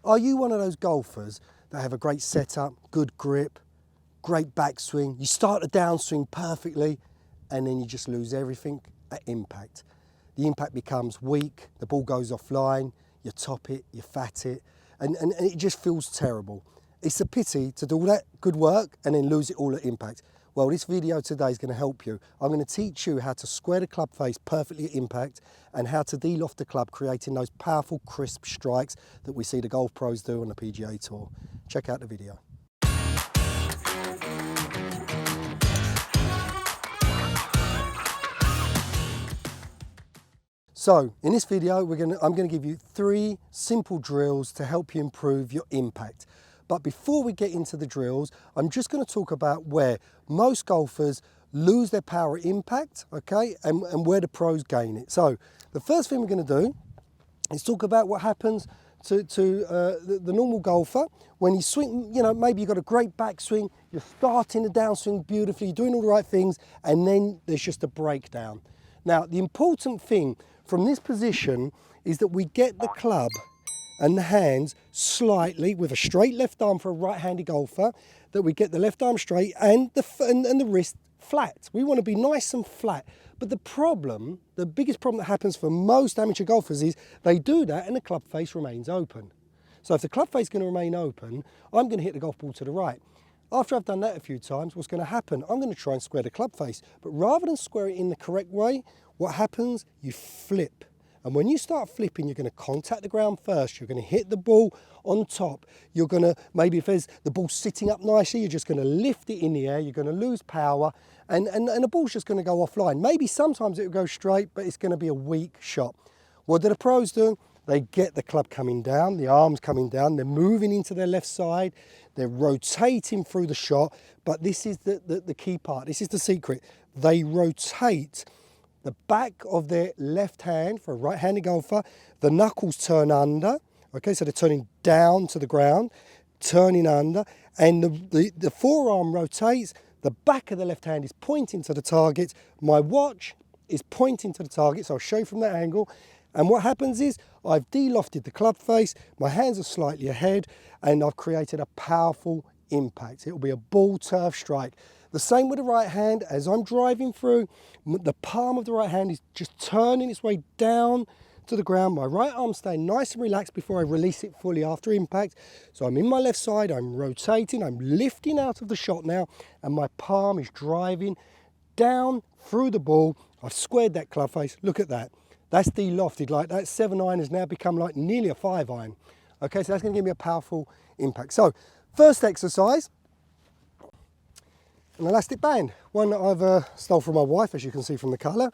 Are you one of those golfers that have a great setup, good grip, great backswing, you start the downswing perfectly, and then you just lose everything at impact? The impact becomes weak, the ball goes offline, you top it, you fat it, and it just feels terrible. It's a pity to do all that good work and then lose it all at impact. Well, this video today is going to help you. I'm going to teach you how to square the club face perfectly at impact and how to de-loft the club, creating those powerful, crisp strikes that we see the golf pros do on the PGA Tour. Check out the video. So, in this video, I'm going to give you 3 simple drills to help you improve your impact. But before we get into the drills, I'm just going to talk about where most golfers lose their power at impact, okay, and where the pros gain it. So, the first thing we're going to do is talk about what happens to the normal golfer when you swing. You know, maybe you've got a great backswing, you're starting the downswing beautifully, you're doing all the right things, and then there's just a breakdown. Now, the important thing from this position is that we get the club and the hands slightly, with a straight left arm for a right-handed golfer, that we get the left arm straight and the wrist flat. We want to be nice and flat. But the problem, the biggest problem that happens for most amateur golfers is they do that and the club face remains open. So if the club face is going to remain open, I'm going to hit the golf ball to the right. After I've done that a few times, what's going to happen? I'm going to try and square the club face. But rather than square it in the correct way, what happens? You flip. And when you start flipping, you're going to contact the ground first. You're going to hit the ball on top. You're going to, maybe if there's the ball sitting up nicely, you're just going to lift it in the air. You're going to lose power and the ball's just going to go offline. Maybe sometimes it will go straight, but it's going to be a weak shot. What do the pros do? They get the club coming down, the arms coming down, they're moving into their left side, they're rotating through the shot, but this is the key part, this is the secret. They rotate the back of their left hand for a right-handed golfer, the knuckles turn under, okay, so they're turning down to the ground, turning under, and the forearm rotates, the back of the left hand is pointing to the target, my watch is pointing to the target, so I'll show you from that angle, and what happens is I've de-lofted the club face, my hands are slightly ahead, and I've created a powerful impact. It will be a ball turf strike. The same with the right hand. As I'm driving through, the palm of the right hand is just turning its way down to the ground. My right arm staying nice and relaxed before I release it fully after impact. So I'm in my left side, I'm rotating, I'm lifting out of the shot now, and my palm is driving down through the ball. I've squared that club face. Look at that. That's de-lofted. Like that 7-iron has now become like nearly a 5-iron. Okay, so that's going to give me a powerful impact. So first exercise, an elastic band, one that I've stole from my wife, as you can see from the colour,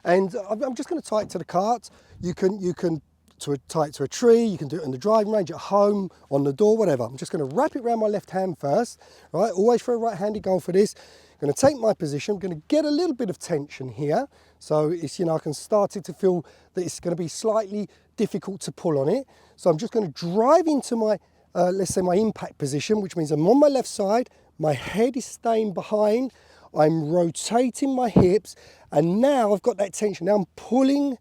and I'm just going to tie it to the cart. You can tie it to a tree, you can do it in the driving range, at home, on the door, whatever. I'm just going to wrap it around my left hand first, right? Always for a right-handed golfer this. I'm going to take my position, I'm going to get a little bit of tension here, so it's, you know, I can start to feel that it's going to be slightly difficult to pull on it. So I'm just going to drive into my, let's say my impact position, which means I'm on my left side, my head is staying behind, I'm rotating my hips, and now I've got that tension. Now I'm pulling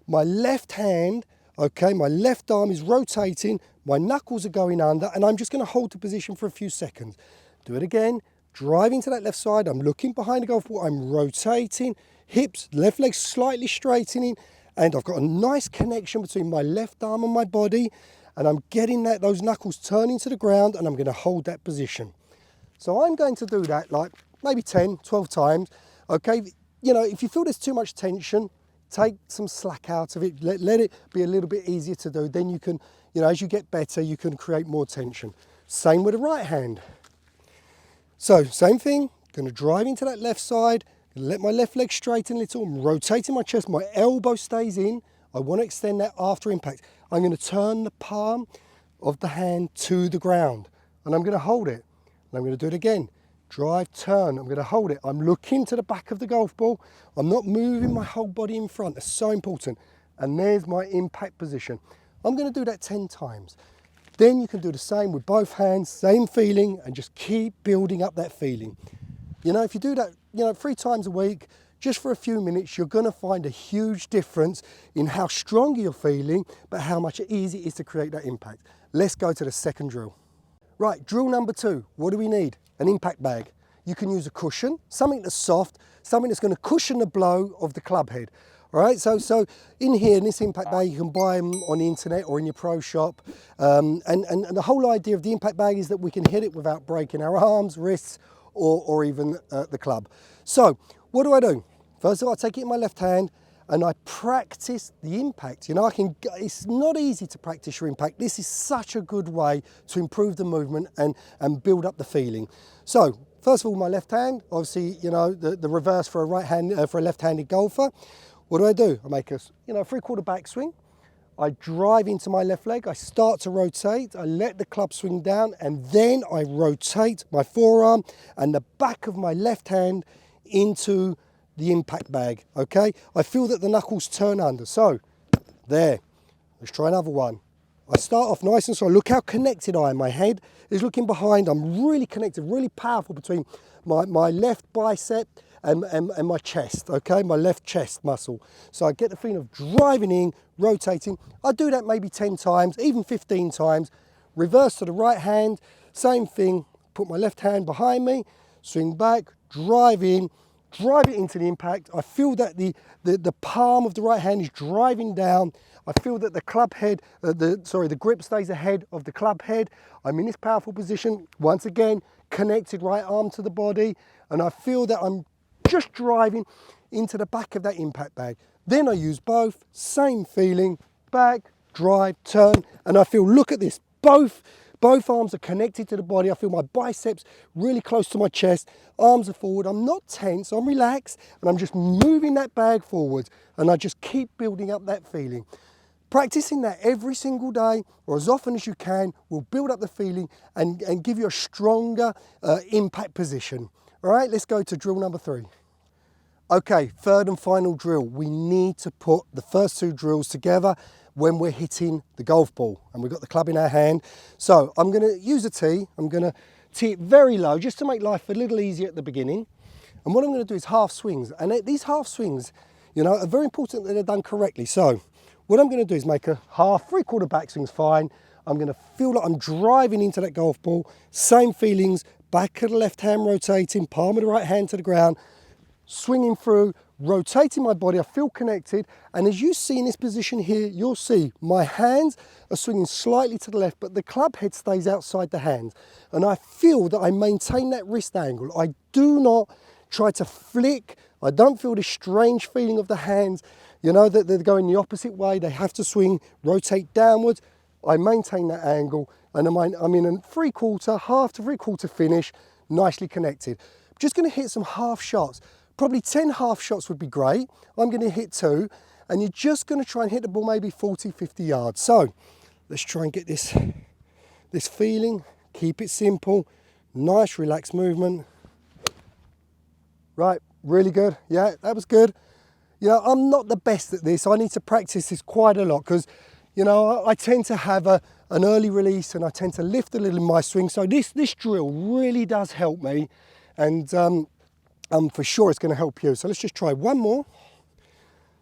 my left hand, okay, my left arm is rotating, my knuckles are going under, and I'm just going to hold the position for a few seconds. Do it again, driving to that left side, I'm looking behind the golf ball, I'm rotating, hips, left leg slightly straightening, and I've got a nice connection between my left arm and my body, and I'm getting those knuckles turning to the ground, and I'm going to hold that position. So I'm going to do that like maybe 10, 12 times, okay? You know, if you feel there's too much tension, take some slack out of it, let it be a little bit easier to do. Then you can, you know, as you get better, you can create more tension. Same with the right hand. So same thing, going to drive into that left side, let my left leg straighten a little, I'm rotating my chest, my elbow stays in. I want to extend that after impact. I'm going to turn the palm of the hand to the ground, and I'm going to hold it. And I'm going to do it again. Drive, turn, I'm going to hold it. I'm looking to the back of the golf ball. I'm not moving my whole body in front. That's so important. And there's my impact position. I'm going to do that 10 times. Then you can do the same with both hands, same feeling, and just keep building up that feeling. You know, if you do that, you know, 3 times a week, just for a few minutes, you're going to find a huge difference in how strong you're feeling, but how much easier it is to create that impact. Let's go to the second drill. Right, drill number 2. What do we need? An impact bag. You can use a cushion, something that's soft, something that's going to cushion the blow of the club head. All right, so in here, in this impact bag, you can buy them on the internet or in your pro shop. And the whole idea of the impact bag is that we can hit it without breaking our arms, wrists, or even the club. So what do? First of all, I take it in my left hand and I practice the impact. You know, it's not easy to practice your impact. This is such a good way to improve the movement and build up the feeling. So first of all, my left hand, obviously, you know, the reverse for a left-handed golfer. What do? I make a 3/4 backswing. I drive into my left leg. I start to rotate. I let the club swing down, and then I rotate my forearm and the back of my left hand into the impact bag. Okay, I feel that the knuckles turn under. So there. Let's try another one. I start off nice and slow. Look how connected I am. My head is looking behind. I'm really connected, really powerful between my left bicep and my chest, okay, my left chest muscle. So I get the feeling of driving in, rotating. I do that maybe 10 times, even 15 times. Reverse to the right hand, same thing. Put my left hand behind me, swing back, drive in, drive it into the impact. I feel that the palm of the right hand is driving down. I feel that the club head, the grip stays ahead of the club head. I'm in this powerful position, once again, connected right arm to the body, and I feel that I'm just driving into the back of that impact bag. Then I use both, same feeling, back, drive, turn, and I feel, look at this, both arms are connected to the body. I feel my biceps really close to my chest, arms are forward, I'm not tense, I'm relaxed, and I'm just moving that bag forward, and I just keep building up that feeling. Practicing that every single day, or as often as you can, will build up the feeling and give you a stronger impact position. All right, let's go to drill number 3. Okay, third and final drill. We need to put the first 2 drills together when we're hitting the golf ball and we've got the club in our hand. So I'm going to use a tee. I'm going to tee it very low just to make life a little easier at the beginning. And what I'm going to do is half swings. And these half swings, you know, are very important that they're done correctly. So what I'm going to do is make a half, 3/4 backswing's fine. I'm going to feel like I'm driving into that golf ball. Same feelings, back of the left hand rotating, palm of the right hand to the ground, swinging through, rotating my body. I feel connected. And as you see in this position here, you'll see my hands are swinging slightly to the left, but the club head stays outside the hands. And I feel that I maintain that wrist angle. I do not try to flick. I don't feel this strange feeling of the hands, you know, that they're going the opposite way. They have to swing, rotate downwards. I maintain that angle, and I'm in a 3/4, half to 3/4 finish, nicely connected. I'm just going to hit some half shots. Probably 10 half shots would be great. I'm going to hit 2, and you're just going to try and hit the ball maybe 40, 50 yards. So let's try and get this feeling. Keep it simple, nice relaxed movement. Right, really good. Yeah, that was good. You know, I'm not the best at this. I need to practice this quite a lot because, you know, I tend to have an early release and I tend to lift a little in my swing. So this drill really does help me, and for sure it's going to help you. So let's just try one more.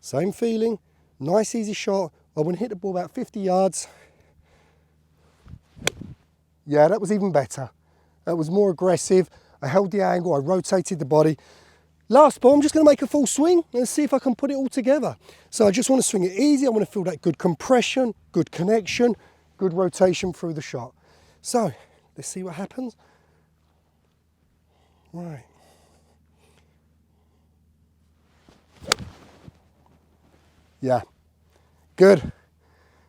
Same feeling, nice easy shot. I want to hit the ball about 50 yards. Yeah, that was even better. That was more aggressive. I held the angle, I rotated the body. Last ball, I'm just going to make a full swing and see if I can put it all together. So I just want to swing it easy. I want to feel that good compression, good connection, good rotation through the shot. So let's see what happens. Right. Yeah, good.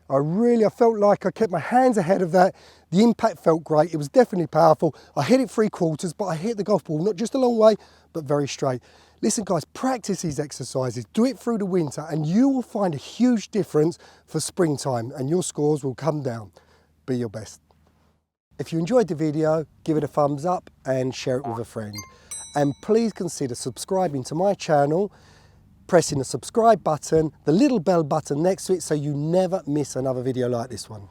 I felt like I kept my hands ahead of that. The impact felt great. It was definitely powerful. I hit it 3/4, but I hit the golf ball not just a long way, but very straight. Listen guys, practice these exercises, do it through the winter, and you will find a huge difference for springtime, and your scores will come down. Be your best. If you enjoyed the video, give it a thumbs up and share it with a friend. And please consider subscribing to my channel, pressing the subscribe button, the little bell button next to it, so you never miss another video like this one.